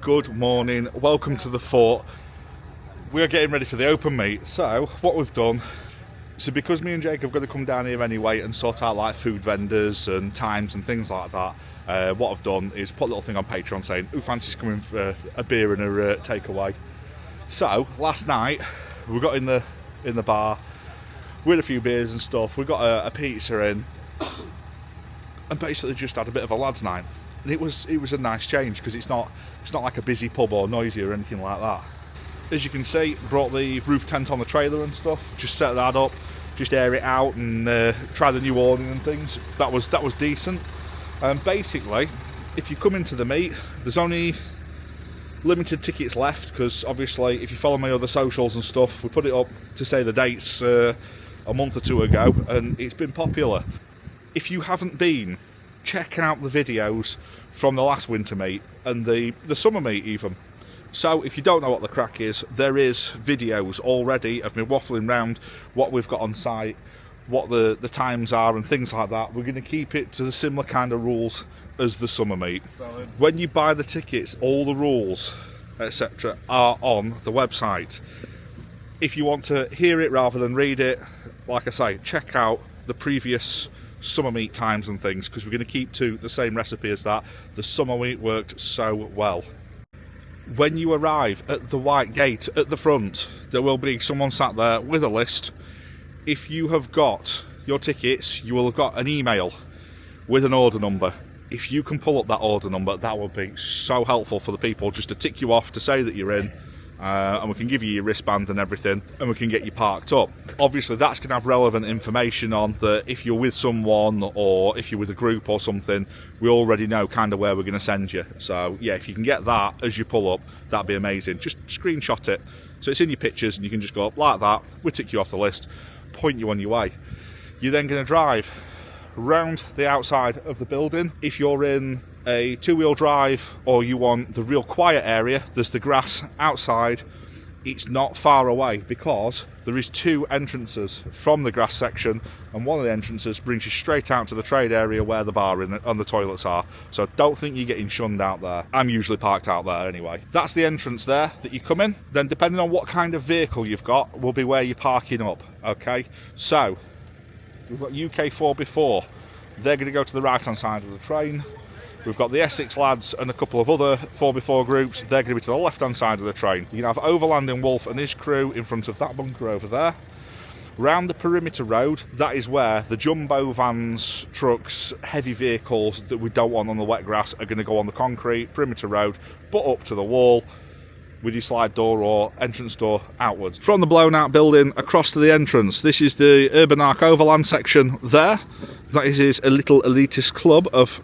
Good morning, welcome to the fort. We're getting ready for the open meet. So what we've done, because me and Jake have got to come down here anyway and sort out like food vendors and times and things like that, what I've done is put a little thing on Patreon saying who fancies coming for a beer and a takeaway. So last night we got in the bar, we had a few beers and stuff, we got a pizza in and basically just had a bit of a lads night. And it was a nice change because it's not like a busy pub or noisy or anything like that. As you can see, brought the roof tent on the trailer and stuff, just set that up, just air it out and try the new awning and things. That was decent. Basically, if you come into the meet, there's only limited tickets left because obviously if you follow my other socials and stuff, we put it up to say the dates a month or two ago and it's been popular. If you haven't been, check out the videos from the last winter meet and the summer meet even. So if you don't know what the crack is, there is videos already of me waffling around what we've got on site, what the times are and things like that. We're going to keep it to the similar kind of rules as the summer meet. Valid. When you buy the tickets, all the rules etc are on the website. If you want to hear it rather than read it, like I say, check out the previous summer meet times and things because we're going to keep to the same recipe as that. The summer meet worked so well. When you arrive at the white gate at the front, there will be someone sat there with a list. If you have got your tickets, you will have got an email with an order number. If you can pull up that order number, that would be so helpful for the people just to tick you off to say that you're in. And we can give you your wristband and everything and we can get you parked up. Obviously that's going to have relevant information on that if you're with someone or if you're with a group or something, we already know kind of where we're going to send you. So yeah, if you can get that as you pull up, that'd be amazing. Just screenshot it so it's in your pictures and you can just go up like that, we'll tick you off the list, point you on your way. You're then going to drive round the outside of the building. If you're in a two-wheel drive or you want the real quiet area, there's the grass outside. It's not far away because there is two entrances from the grass section and one of the entrances brings you straight out to the trade area where the bar and the toilets are. So don't think you're getting shunned out there. I'm usually parked out there anyway. That's the entrance there that you come in. Then depending on what kind of vehicle you've got will be where you're parking up. Okay, so we've got UK 4x4. They're going to go to the right hand side of the train. We've got the Essex lads and a couple of other 4x4 groups. They're going to be to the left hand side of the train. You can have Overlanding Wolf and his crew in front of that bunker over there. Round the perimeter road, that is where the jumbo vans, trucks, heavy vehicles that we don't want on the wet grass are going to go on the concrete perimeter road, but up to the wall with your slide door or entrance door outwards. From the blown out building across to the entrance, this is the Urban Arc Overland section there. That is a little elitist club of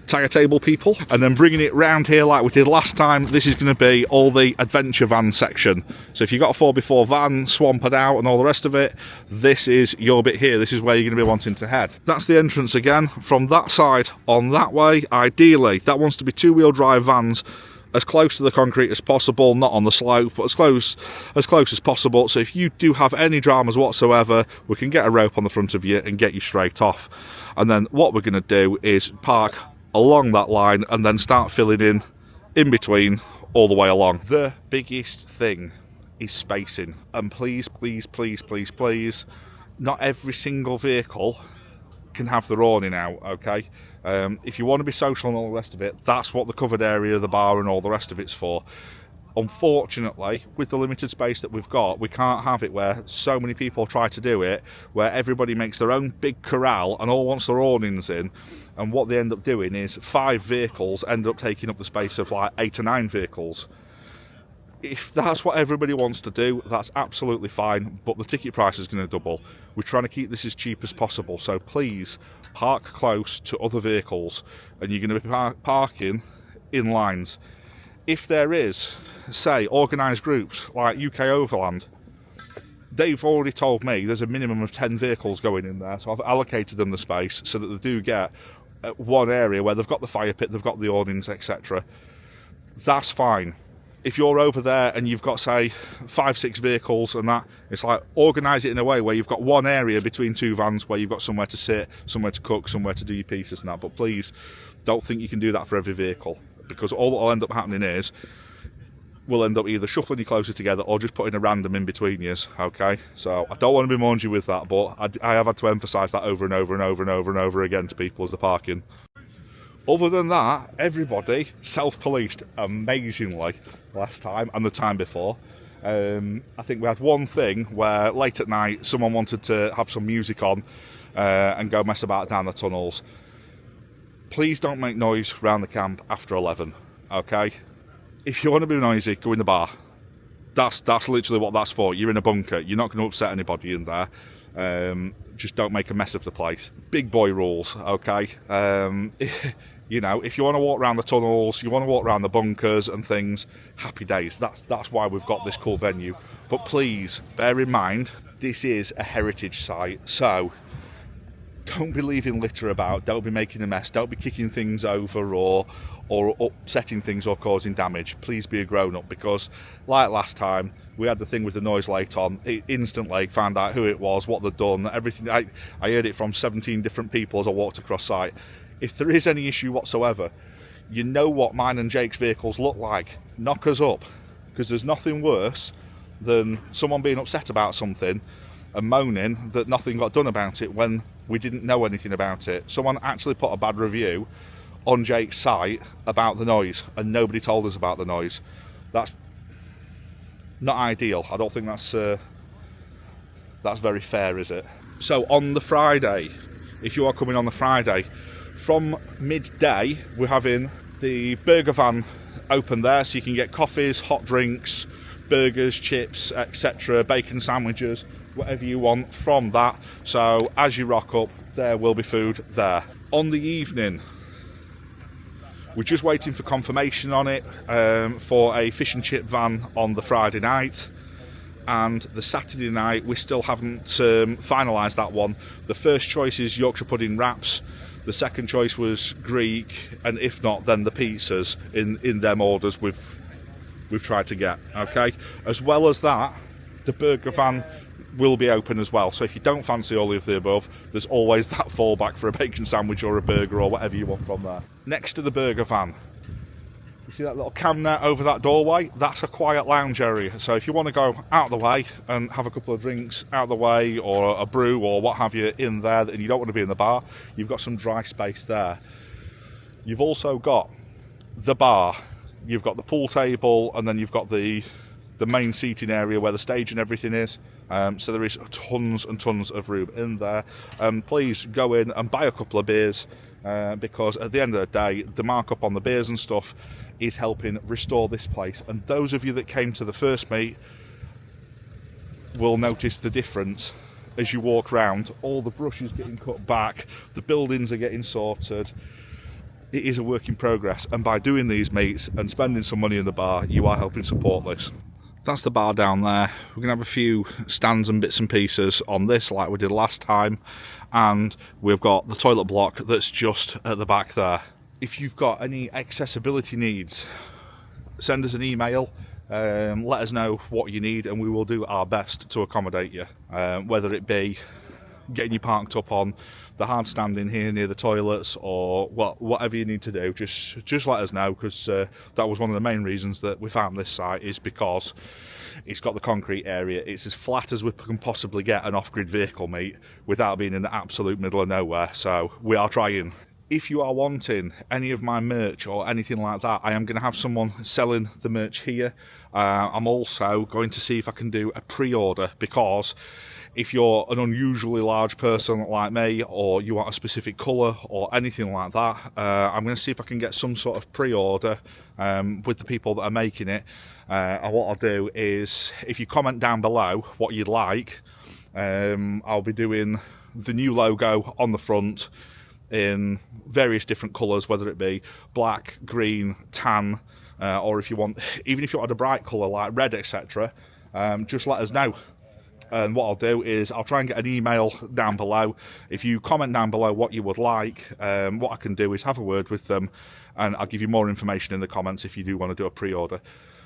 tyre table people. And then bringing it round here like we did last time, this is going to be all the adventure van section. So if you've got a 4x4 van, swamped out and all the rest of it, this is your bit here. This is where you're going to be wanting to head. That's the entrance again. From that side on that way, ideally, that wants to be two-wheel drive vans as close to the concrete as possible, not on the slope, but as close as possible. So if you do have any dramas whatsoever, we can get a rope on the front of you and get you straight off. And then what we're going to do is park along that line and then start filling in between all the way along. The biggest thing is spacing. And please, please, please, please, please, not every single vehicle can have their awning out, okay? If you want to be social and all the rest of it, that's what the covered area of the bar and all the rest of it's for. Unfortunately, with the limited space that we've got, we can't have it where so many people try to do it, where everybody makes their own big corral and all wants their awnings in, and what they end up doing is 5 vehicles end up taking up the space of like 8 or 9 vehicles. If that's what everybody wants to do, that's absolutely fine, but the ticket price is going to double. We're trying to keep this as cheap as possible, so please park close to other vehicles and you're going to be parking in lines. If there is, say, organised groups like UK Overland, they've already told me there's a minimum of 10 vehicles going in there, so I've allocated them the space so that they do get one area where they've got the fire pit, they've got the awnings, etc. That's fine. If you're over there and you've got, say, 5-6 vehicles and that, it's like organise it in a way where you've got one area between 2 vans where you've got somewhere to sit, somewhere to cook, somewhere to do your pieces and that. But please don't think you can do that for every vehicle, because all that will end up happening is we'll end up either shuffling you closer together or just putting a random in between you, okay? So I don't want to bemoan you with that, but I have had to emphasise that over and over and over and over and over again to people as the parking. Other than that, everybody self-policed amazingly last time and the time before. I think we had one thing where late at night someone wanted to have some music on and go mess about down the tunnels. Please don't make noise around the camp after 11, okay? If you want to be noisy, go in the bar. That's literally what that's for. You're in a bunker. You're not going to upset anybody in there. Just don't make a mess of the place. Big boy rules, okay? You know, if you want to walk around the tunnels, you want to walk around the bunkers and things, happy days. That's why we've got this cool venue. But please, bear in mind, this is a heritage site, so don't be leaving litter about, don't be making a mess, don't be kicking things over or upsetting things or causing damage. Please be a grown-up, because like last time, we had the thing with the noise light on. It instantly found out who it was, what they'd done, everything. I heard it from 17 different people as I walked across site. If there is any issue whatsoever, you know what mine and Jake's vehicles look like. Knock us up, because there's nothing worse than someone being upset about something and moaning that nothing got done about it when we didn't know anything about it. Someone actually put a bad review on Jake's site about the noise and nobody told us about the noise. That's not ideal. I don't think that's very fair, is it? So on the Friday, if you are coming on the Friday, from midday we're having the burger van open there, so you can get coffees, hot drinks, burgers, chips, etc., bacon sandwiches, whatever you want from that. So as you rock up, there will be food there. On the evening, we're just waiting for confirmation on it for a fish and chip van on the Friday night, and the Saturday night we still haven't finalised that one. The first choice is Yorkshire pudding wraps, the second choice was Greek, and if not, then the pizzas in them orders we've tried to get, okay? As well as that, the burger van will be open as well, so if you don't fancy all of the above, there's always that fallback for a bacon sandwich or a burger or whatever you want from there. Next to the burger van, you see that little cam there over that doorway? That's a quiet lounge area, so if you want to go out the way and have a couple of drinks out the way, or a brew or what have you in there, and you don't want to be in the bar, you've got some dry space there. You've also got the bar, you've got the pool table, and then you've got the main seating area where the stage and everything is. So there is tons and tons of room in there. Please go in and buy a couple of beers, because at the end of the day, the markup on the beers and stuff is helping restore this place. And those of you that came to the first meet will notice the difference as you walk around. All the brush is getting cut back, the buildings are getting sorted. It is a work in progress, and by doing these meets and spending some money in the bar, you are helping support this. That's the bar down there. We're going to have a few stands and bits and pieces on this like we did last time, and we've got the toilet block that's just at the back there. If you've got any accessibility needs, send us an email, let us know what you need, and we will do our best to accommodate you, whether it be getting you parked up on the hard standing here near the toilets, or whatever you need to do. Just let us know, because that was one of the main reasons that we found this site, is because it's got the concrete area. It's as flat as we can possibly get an off-grid vehicle meet without being in the absolute middle of nowhere, so we are trying. If you are wanting any of my merch or anything like that, I am going to have someone selling the merch here. I'm also going to see if I can do a pre-order, because if you're an unusually large person like me, or you want a specific colour or anything like that, I'm going to see if I can get some sort of pre-order with the people that are making it. And what I'll do is, if you comment down below what you'd like, I'll be doing the new logo on the front in various different colours, whether it be black, green, tan, or if you want, even if you want a bright colour like red, etc., just let us know. And what I'll do is I'll try and get an email down below. If you comment down below what you would like, what I can do is have a word with them, and I'll give you more information in the comments if you do want to do a pre-order,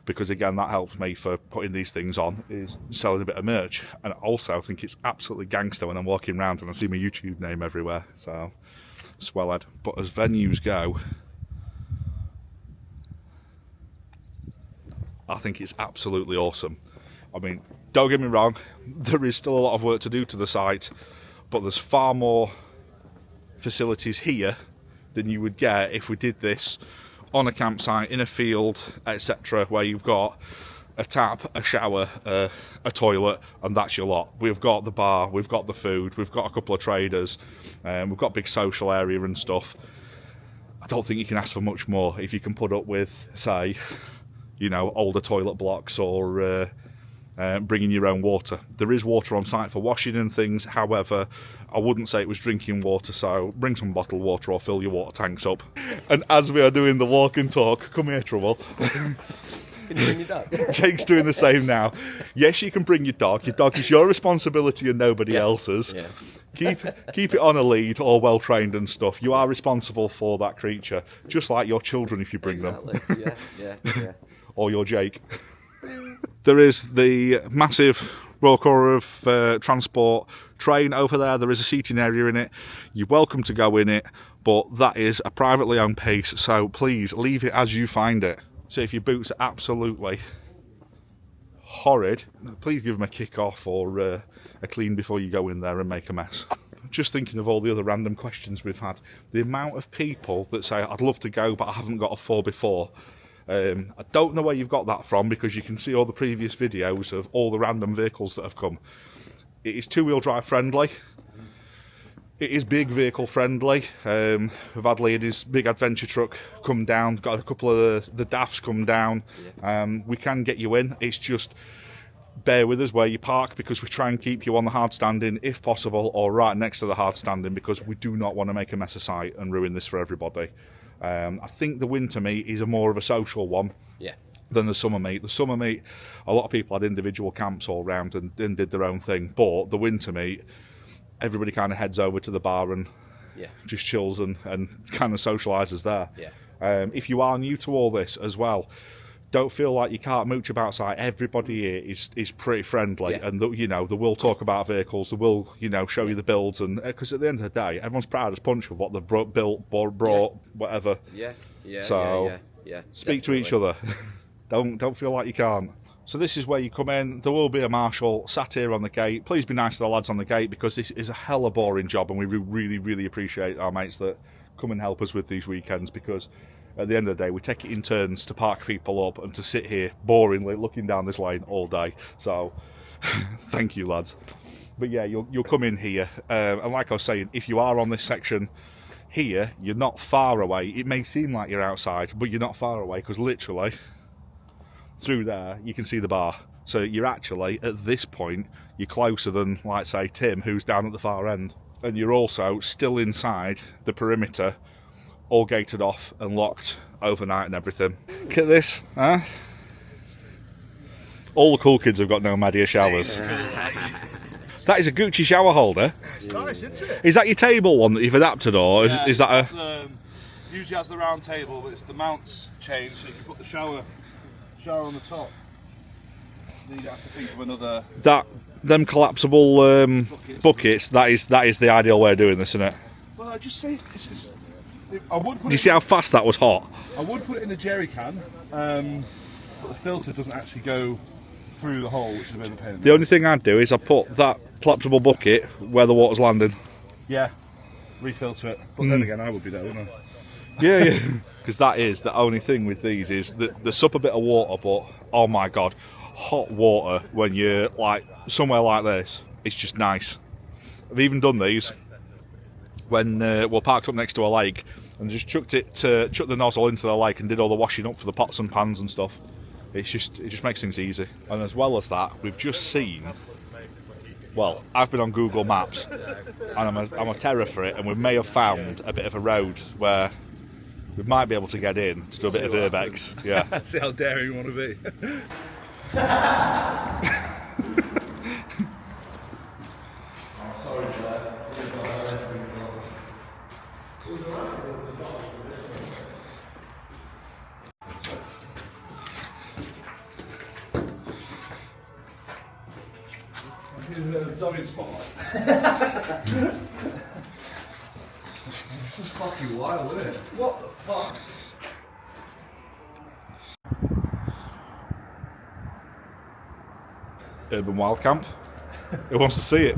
because again, that helps me for putting these things on, is selling a bit of merch. And I also think it's absolutely gangster when I'm walking around and I see my YouTube name everywhere, so swellhead. But as venues go, I think it's absolutely awesome. I mean, don't get me wrong, there is still a lot of work to do to the site, but there's far more facilities here than you would get if we did this on a campsite, in a field, etc., where you've got a tap, a shower, a toilet, and that's your lot. We've got the bar, we've got the food, we've got a couple of traders, we've got a big social area and stuff. I don't think you can ask for much more if you can put up with, say, you know, older toilet blocks or bringing your own water. There is water on site for washing and things, however, I wouldn't say it was drinking water, so bring some bottled water or fill your water tanks up. And as we are doing the walk and talk, come here, Trouble. Can you bring your dog? Jake's doing the same now. Yes, you can bring your dog. Your dog is your responsibility and nobody else's. Yeah. Keep it on a lead or well trained and stuff. You are responsible for that creature, just like your children if you bring them. Yeah. Or your Jake. There is the massive Royal Corps of Transport train over there. There is a seating area in it. You're welcome to go in it, but that is a privately owned piece, so please leave it as you find it. So if your boots are absolutely horrid, please give them a kick off or a clean before you go in there and make a mess. Just thinking of all the other random questions we've had. The amount of people that say, I'd love to go, but I haven't got a 4x4. I don't know where you've got that from, because you can see all the previous videos of all the random vehicles that have come. It is two-wheel drive friendly. It is big vehicle friendly. We've had ladies' big adventure truck come down, got a couple of the DAFs come down. We can get you in. It's just bear with us where you park, because we try and keep you on the hard standing if possible, or right next to the hard standing, because we do not want to make a mess of site and ruin this for everybody. I think the winter meet is more of a social one than the summer meet. The summer meet, a lot of people had individual camps all round and did their own thing, but the winter meet, everybody kind of heads over to the bar and just chills and kind of socialises there. If you are new to all this as well, don't feel like you can't mooch about site. Everybody here is pretty friendly, and you know, they will talk about vehicles, they will, you know, show you the builds, and because at the end of the day, everyone's proud as punch of what they've built, brought, whatever. So speak to each other. Don't feel like you can't. So this is where you come in. There will be a marshal sat here on the gate. Please be nice to the lads on the gate, because this is a hella boring job, and we really appreciate our mates that come and help us with these weekends, because at the end of the day, we take it in turns to park people up and to sit here boringly looking down this lane all day. So, thank you, lads. But yeah, you'll come in here, and like I was saying, if you are on this section here, you're not far away. It may seem like you're outside, but you're not far away, because literally through there you can see the bar. So you're actually, at this point, you're closer than, like, say, Tim, who's down at the far end. And you're also still inside the perimeter, all gated off and locked overnight and everything. Look at this, huh? All the cool kids have got no Madia showers. That is a Gucci shower holder. It's nice, isn't it? Is that your table one that you've adapted, or is that a... usually has the round table, but it's the mounts changed, so you can put the shower on the top. Then you have to think of another... Them collapsible buckets, that is the ideal way of doing this, isn't it? Well, I just say... I would put Do you see how fast that was hot? I would put it in a jerry can, but the filter doesn't actually go through the hole, which is a bit of a pain. The only thing I'd do is I'd put that collapsible bucket where the water's landing. Yeah, refilter it. But then again, I would be there, wouldn't I? Yeah. Because that is the only thing with these, is that they sup a bit of water, but oh my god, hot water when you're like somewhere like this, it's just nice. I've even done these when we're parked up next to a lake, and just chucked the nozzle into the lake and did all the washing up for the pots and pans and stuff. It just makes things easy. And as well as that, we've just seen, well, I've been on Google Maps, and I'm a terror for it, and we may have found a bit of a road where we might be able to get in to do a bit of urbex. Yeah. See how daring you want to be. This is fucking wild, isn't it? What the fuck? Urban Wild Camp. Who wants to see it?